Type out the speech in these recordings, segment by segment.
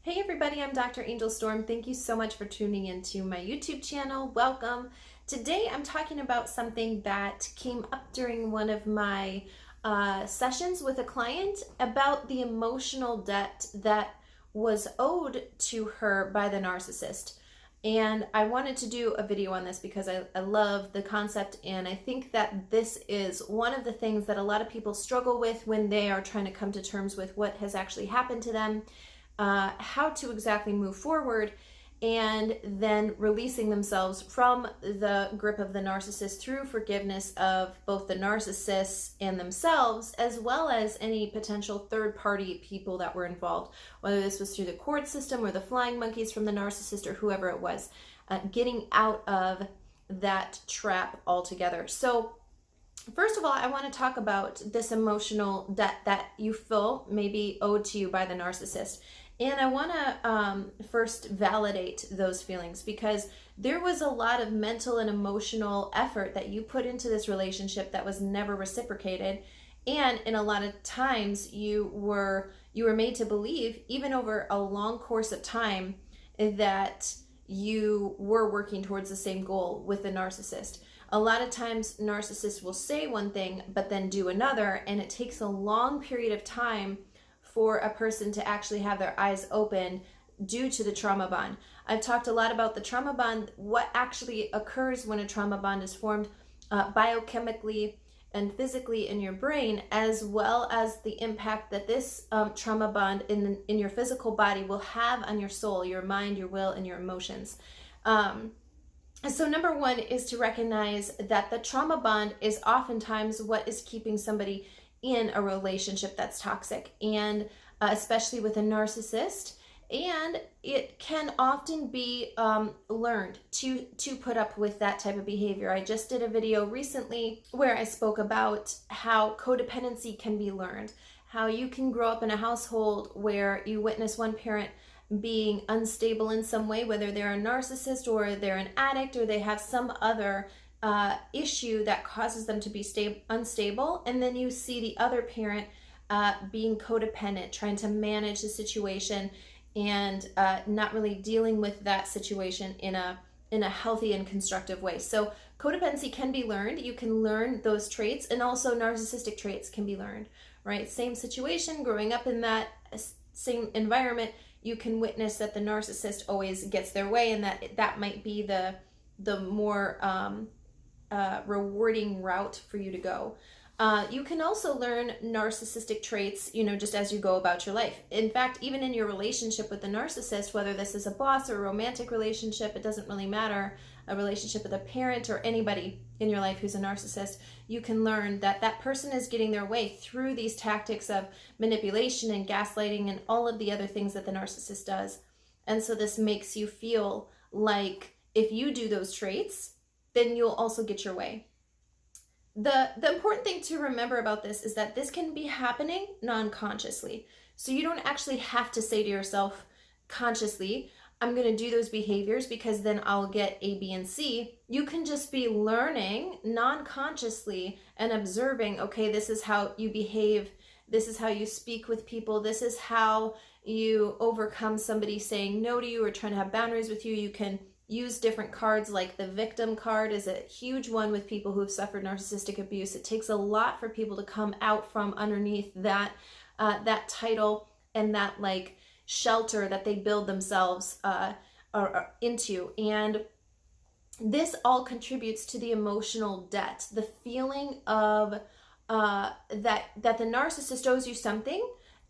Hey everybody, I'm Dr. Angel Storm. Thank you so much for tuning into my YouTube channel. Welcome. Today I'm talking about something that came up during one of my sessions with a client about the emotional debt that was owed to her by the narcissist. And I wanted to do a video on this because I love the concept, and I think that this is one of the things that a lot of people struggle with when they are trying to come to terms with what has actually happened to them. How to exactly move forward, and then releasing themselves from the grip of the narcissist through forgiveness of both the narcissists and themselves, as well as any potential third-party people that were involved, whether this was through the court system or the flying monkeys from the narcissist or whoever it was, getting out of that trap altogether. So first of all, I want to talk about this emotional debt that you feel may be owed to you by the narcissist. And I want to first validate those feelings, because there was a lot of mental and emotional effort that you put into this relationship that was never reciprocated. And in a lot of times you were made to believe, even over a long course of time, that you were working towards the same goal with the narcissist. A lot of times narcissists will say one thing but then do another, and it takes a long period of time for a person to actually have their eyes open due to the trauma bond. I've talked a lot about the trauma bond, what actually occurs when a trauma bond is formed biochemically and physically in your brain, as well as the impact that this trauma bond in your physical body will have on your soul, your mind, your will, and your emotions. So number one is to recognize that the trauma bond is oftentimes what is keeping somebody in a relationship that's toxic, and especially with a narcissist. And it can often be learned to put up with that type of behavior. I just did a video recently where I spoke about how codependency can be learned, how you can grow up in a household where you witness one parent being unstable in some way, whether they're a narcissist or they're an addict or they have some other issue that causes them to be unstable, and then you see the other parent being codependent, trying to manage the situation and not really dealing with that situation in a healthy and constructive way. So codependency can be learned. You can learn those traits, and also narcissistic traits can be learned, right? Same situation, growing up in that same environment, you can witness that the narcissist always gets their way, and that might be the more rewarding route for you to go. You can also learn narcissistic traits, just as you go about your life. In fact, even in your relationship with the narcissist, whether this is a boss or a romantic relationship, it doesn't really matter, a relationship with a parent or anybody in your life who's a narcissist, you can learn that that person is getting their way through these tactics of manipulation and gaslighting and all of the other things that the narcissist does. And so this makes you feel like if you do those traits, then you'll also get your way. The important thing to remember about this is that this can be happening non-consciously. So you don't actually have to say to yourself consciously, I'm going to do those behaviors because then I'll get A, B, and C. You can just be learning non-consciously and observing, okay, this is how you behave, this is how you speak with people, this is how you overcome somebody saying no to you or trying to have boundaries with you. You can use different cards, like the victim card is a huge one with people who have suffered narcissistic abuse. It takes a lot for people to come out from underneath that title and that like shelter that they build themselves into. And this all contributes to the emotional debt, the feeling of that the narcissist owes you something,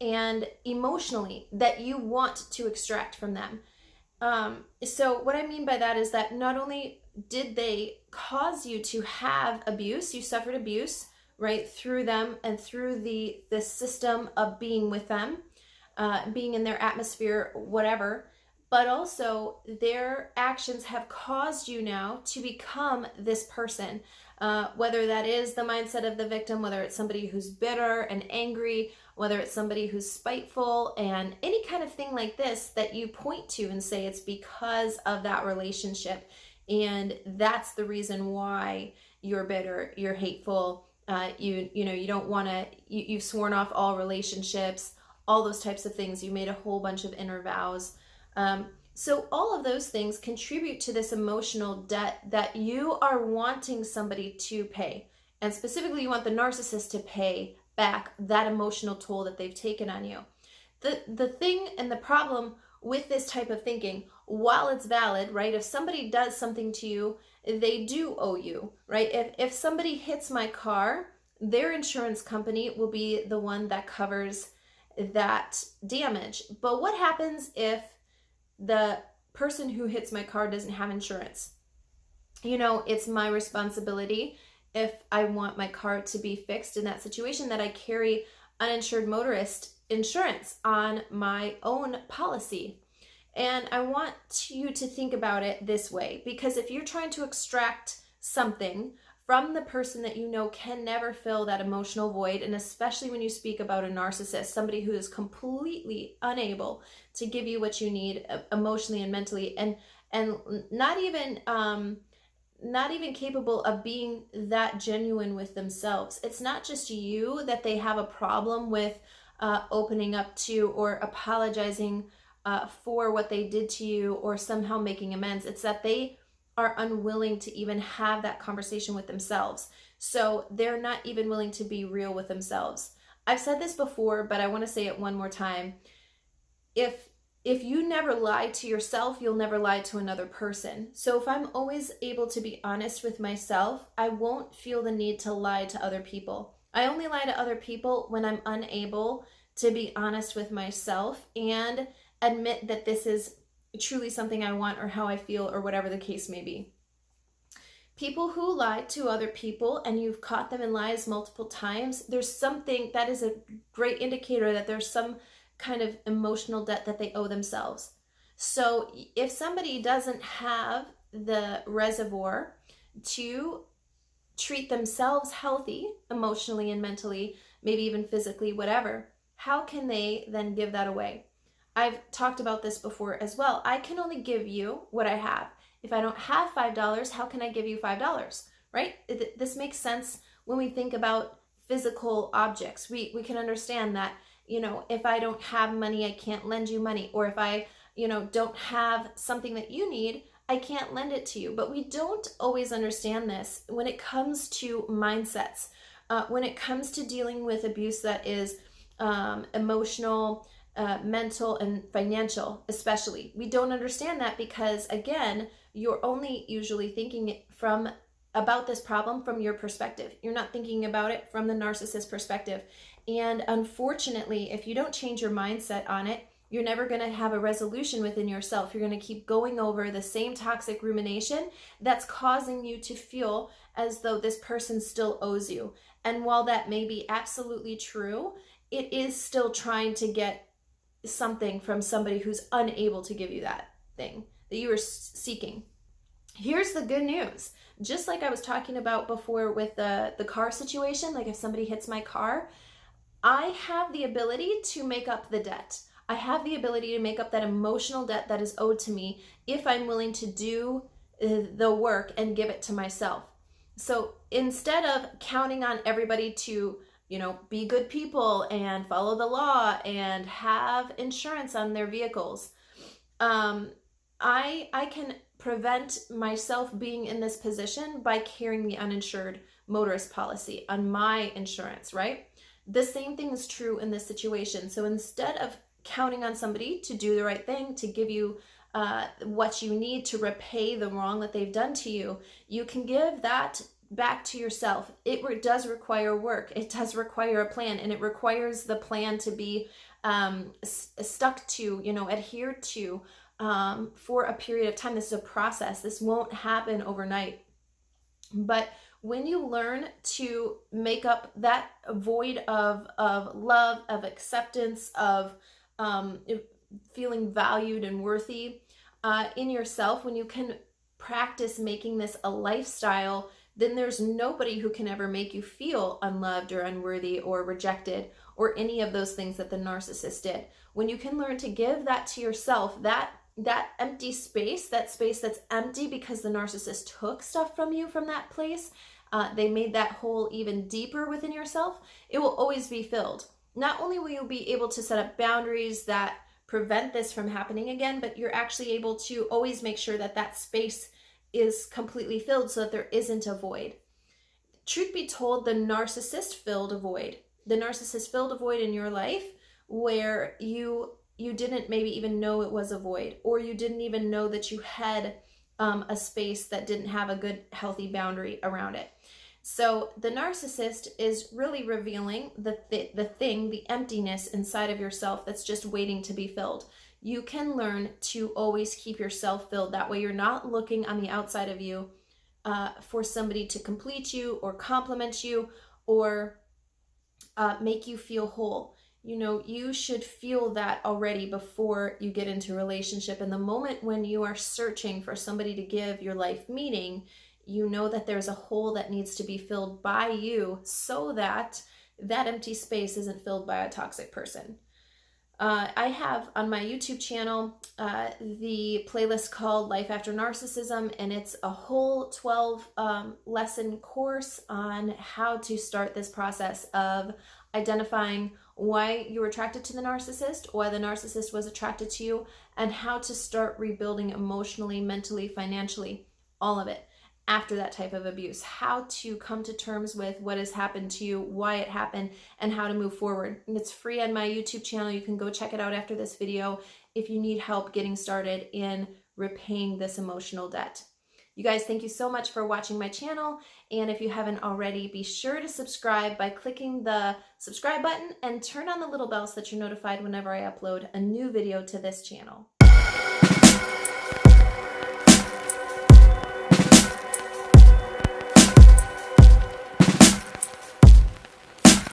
and emotionally that you want to extract from them. So what I mean by that is that not only did they cause you to have abuse, you suffered abuse, right, through them and through the system of being with them, being in their atmosphere, whatever, but also their actions have caused you now to become this person, whether that is the mindset of the victim, whether it's somebody who's bitter and angry, whether it's somebody who's spiteful, and any kind of thing like this that you point to and say it's because of that relationship. And that's the reason why you're bitter, you're hateful, you don't want to, you've sworn off all relationships, all those types of things. You made a whole bunch of inner vows. So all of those things contribute to this emotional debt that you are wanting somebody to pay. And specifically, you want the narcissist to pay back that emotional toll that they've taken on you. The thing and the problem with this type of thinking, while it's valid, right? If somebody does something to you, they do owe you, right? If somebody hits my car, their insurance company will be the one that covers that damage. But what happens if the person who hits my car doesn't have insurance? It's my responsibility, if I want my car to be fixed in that situation, that I carry uninsured motorist insurance on my own policy. And I want you to think about it this way, because if you're trying to extract something from the person that you know can never fill that emotional void, and especially when you speak about a narcissist, somebody who is completely unable to give you what you need emotionally and mentally, and not even capable of being that genuine with themselves. It's not just you that they have a problem with opening up to or apologizing for what they did to you or somehow making amends. It's that they are unwilling to even have that conversation with themselves. So they're not even willing to be real with themselves. I've said this before, but I want to say it one more time. If you never lie to yourself, you'll never lie to another person. So if I'm always able to be honest with myself, I won't feel the need to lie to other people. I only lie to other people when I'm unable to be honest with myself and admit that this is truly something I want or how I feel or whatever the case may be. People who lie to other people and you've caught them in lies multiple times, there's something that is a great indicator that there's some kind of emotional debt that they owe themselves. So if somebody doesn't have the reservoir to treat themselves healthy emotionally and mentally, maybe even physically, whatever, how can they then give that away? I've talked about this before as well. I can only give you what I have. If I don't have $5, how can I give you $5, right? This makes sense when we think about physical objects. We can understand that, if I don't have money, I can't lend you money. Or if I, don't have something that you need, I can't lend it to you. But we don't always understand this when it comes to mindsets, when it comes to dealing with abuse that is emotional, mental, and financial, especially. We don't understand that because, again, you're only usually thinking about this problem from your perspective. You're not thinking about it from the narcissist perspective. And unfortunately, if you don't change your mindset on it, you're never going to have a resolution within yourself. You're going to keep going over the same toxic rumination that's causing you to feel as though this person still owes you. And while that may be absolutely true, it is still trying to get something from somebody who's unable to give you that thing that you are seeking. Here's the good news. Just like I was talking about before with the car situation, like if somebody hits my car, I have the ability to make up the debt. I have the ability to make up that emotional debt that is owed to me if I'm willing to do the work and give it to myself. So instead of counting on everybody to, be good people and follow the law and have insurance on their vehicles, I can prevent myself being in this position by carrying the uninsured motorist policy on my insurance, right? The same thing is true in this situation. So instead of counting on somebody to do the right thing, to give you what you need to repay the wrong that they've done to you, you can give that back to yourself. It does require work. It does require a plan, and it requires the plan to be stuck to, adhered to for a period of time. This is a process. This won't happen overnight. But when you learn to make up that void of love, of acceptance, of feeling valued and worthy in yourself, when you can practice making this a lifestyle, then there's nobody who can ever make you feel unloved or unworthy or rejected or any of those things that the narcissist did. When you can learn to give that to yourself, that empty space, that space that's empty because the narcissist took stuff from you from that place, they made that hole even deeper within yourself, it will always be filled. not only will you be able to set up boundaries that prevent this from happening again, but you're actually able to always make sure that that space is completely filled so that there isn't a void. Truth be told, the narcissist filled a void. The narcissist filled a void in your life where you didn't maybe even know it was a void, or you didn't even know that you had a space that didn't have a good, healthy boundary around it. So the narcissist is really revealing the emptiness inside of yourself that's just waiting to be filled. You can learn to always keep yourself filled. That way you're not looking on the outside of you for somebody to complete you or compliment you or make you feel whole. You know, you should feel that already before you get into a relationship. And the moment when you are searching for somebody to give your life meaning, you know that there's a hole that needs to be filled by you so that that empty space isn't filled by a toxic person. I have on my YouTube channel the playlist called Life After Narcissism, and it's a whole 12 lesson course on how to start this process of identifying why you were attracted to the narcissist, why the narcissist was attracted to you, and how to start rebuilding emotionally, mentally, financially, all of it after that type of abuse, how to come to terms with what has happened to you, why it happened, and how to move forward. And it's free on my YouTube channel. You can go check it out after this video if you need help getting started in repaying this emotional debt. You guys, thank you so much for watching my channel. And if you haven't already, be sure to subscribe by clicking the subscribe button and turn on the little bell so that you're notified whenever I upload a new video to this channel.